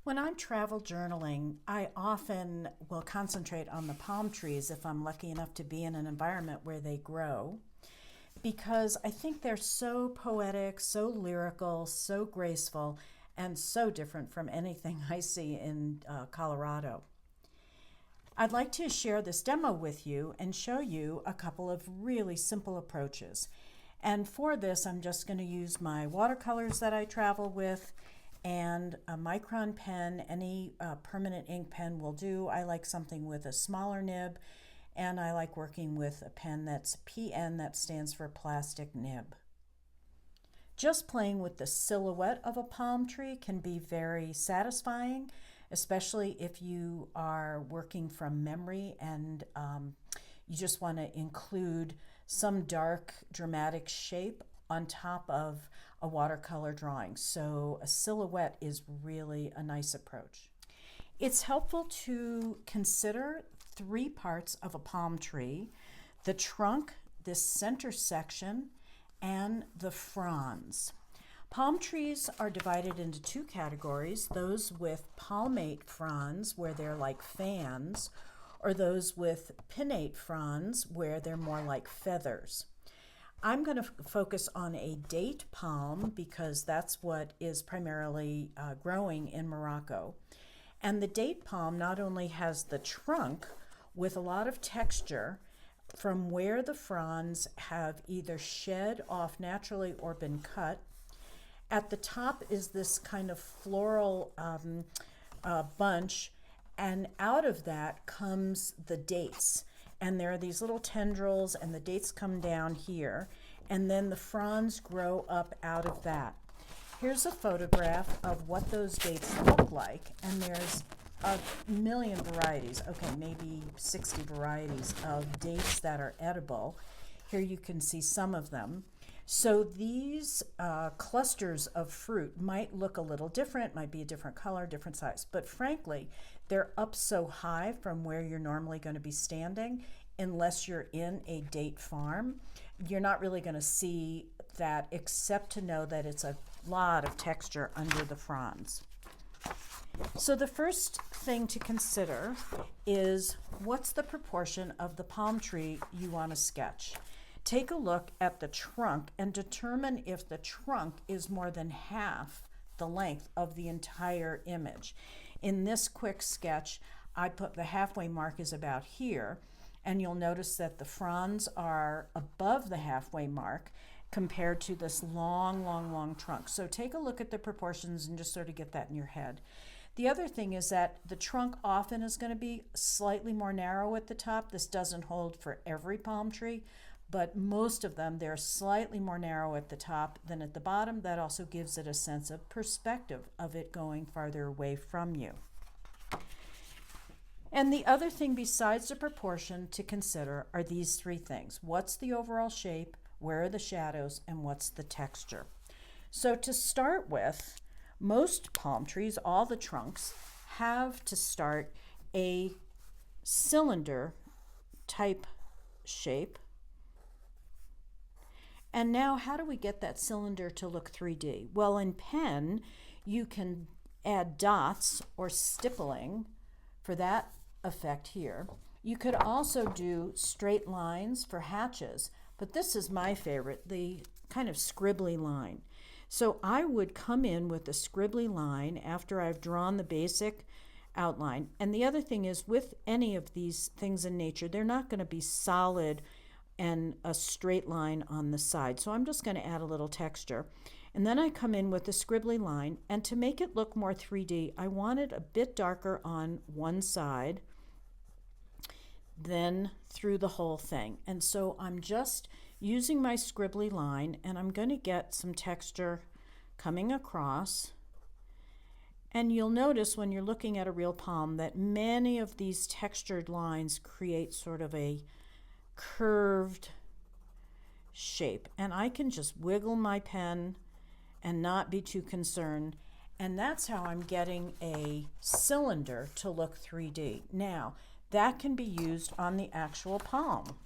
When I'm travel journaling, I often will concentrate on the palm trees if I'm lucky enough to be in an environment where they grow, because I think they're so poetic, so lyrical, so graceful, and so different from anything I see in Colorado. I'd like to share this demo with you and show you a couple of really simple approaches. And for this, I'm just going to use my watercolors that I travel with and a micron pen. Any permanent ink pen will do. I like something with a smaller nib, and I like working with a pen that's PN, that stands for plastic nib. Just playing with the silhouette of a palm tree can be very satisfying, especially if you are working from memory and you just want to include some dark, dramatic shape on top of a watercolor drawing. So a silhouette is really a nice approach. It's helpful to consider three parts of a palm tree: the trunk, this center section, and the fronds. Palm trees are divided into two categories: those with palmate fronds, where they're like fans, or those with pinnate fronds, where they're more like feathers. I'm going to focus on a date palm because that's what is primarily growing in Morocco. And the date palm not only has the trunk with a lot of texture from where the fronds have either shed off naturally or been cut. At the top is this kind of floral bunch, and out of that comes the dates. And there are these little tendrils, and the dates come down here, and then the fronds grow up out of that. Here's a photograph of what those dates look like, and there's a million varieties, okay, maybe 60 varieties of dates that are edible. Here you can see some of them. So these clusters of fruit might look a little different, might be a different color, different size, but frankly, they're up so high from where you're normally going to be standing. Unless you're in a date farm, you're not really going to see that, except to know that it's a lot of texture under the fronds. So the first thing to consider is, what's the proportion of the palm tree you want to sketch? Take a look at the trunk and determine if the trunk is more than half the length of the entire image. In this quick sketch, I put the halfway mark is about here, and you'll notice that the fronds are above the halfway mark compared to this long, long, long trunk. So take a look at the proportions and just sort of get that in your head. The other thing is that the trunk often is going to be slightly more narrow at the top. This doesn't hold for every palm tree, but most of them, they're slightly more narrow at the top than at the bottom. That also gives it a sense of perspective of it going farther away from you. And the other thing besides the proportion to consider are these three things. What's the overall shape? Where are the shadows? And what's the texture? So to start with, most palm trees, all the trunks, have to start a cylinder type shape. And now, how do we get that cylinder to look 3D? Well, in pen, you can add dots or stippling for that effect here. You could also do straight lines for hatches, but this is my favorite, the kind of scribbly line. So I would come in with a scribbly line after I've drawn the basic outline. And the other thing is, with any of these things in nature, they're not going to be solid and a straight line on the side. So I'm just going to add a little texture. And then I come in with a scribbly line, and to make it look more 3D, I want it a bit darker on one side than through the whole thing. And so I'm just using my scribbly line, and I'm going to get some texture coming across. And you'll notice when you're looking at a real palm that many of these textured lines create sort of a curved shape. And I can just wiggle my pen and not be too concerned. And that's how I'm getting a cylinder to look 3D. Now, that can be used on the actual palm.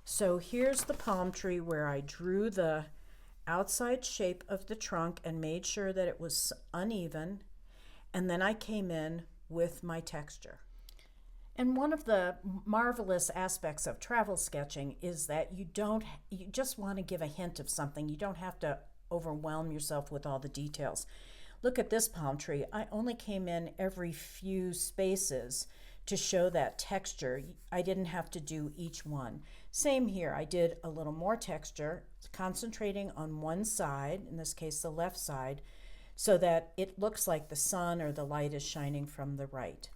So here's the palm tree where I drew the outside shape of the trunk and made sure that it was uneven, and then I came in with my texture. And one of the marvelous aspects of travel sketching is that you just want to give a hint of something. You don't have to overwhelm yourself with all the details. Look at this palm tree. I only came in every few spaces to show that texture. I didn't have to do each one. Same here. I did a little more texture, concentrating on one side, in this case the left side, so that it looks like the sun or the light is shining from the right.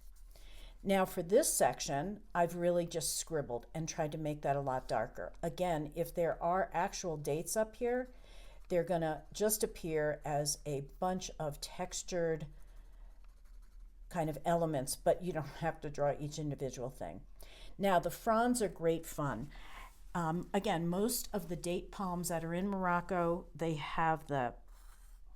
Now for this section, I've really just scribbled and tried to make that a lot darker. Again, if there are actual dates up here, they're gonna just appear as a bunch of textured kind of elements, but you don't have to draw each individual thing. Now the fronds are great fun. Again, most of the date palms that are in Morocco, they have the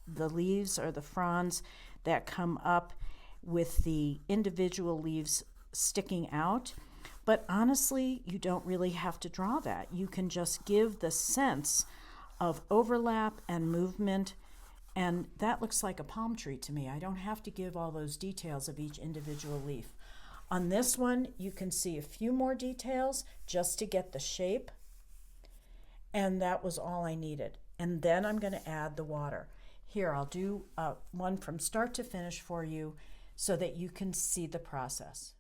leaves or the fronds that come up with the individual leaves sticking out. But honestly, you don't really have to draw that. You can just give the sense of overlap and movement, and that looks like a palm tree to me. I don't have to give all those details of each individual leaf. On this one, you can see a few more details just to get the shape, and that was all I needed. And then I'm going to add the water. Here, I'll do one from start to finish for you so that you can see the process.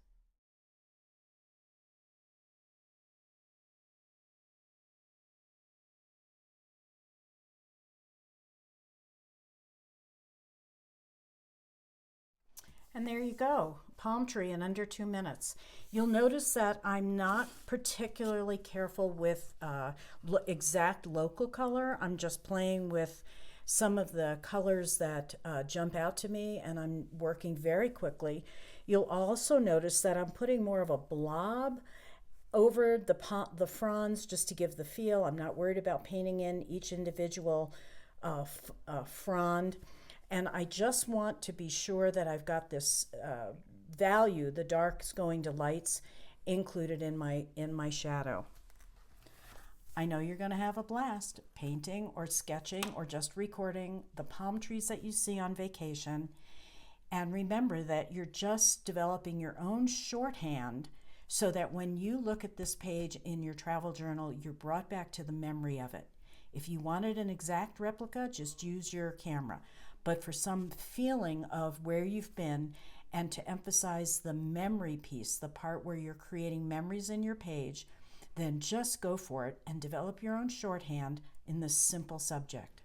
And there you go, palm tree in under 2 minutes. You'll notice that I'm not particularly careful with exact local color. I'm just playing with some of the colors that jump out to me, and I'm working very quickly. You'll also notice that I'm putting more of a blob over the fronds just to give the feel. I'm not worried about painting in each individual frond. And I just want to be sure that I've got this value, the darks going to lights, included in my shadow. I know you're going to have a blast painting or sketching or just recording the palm trees that you see on vacation. And remember that you're just developing your own shorthand so that when you look at this page in your travel journal, you're brought back to the memory of it. If you wanted an exact replica, just use your camera. But for some feeling of where you've been and to emphasize the memory piece, the part where you're creating memories in your page, then just go for it and develop your own shorthand in this simple subject.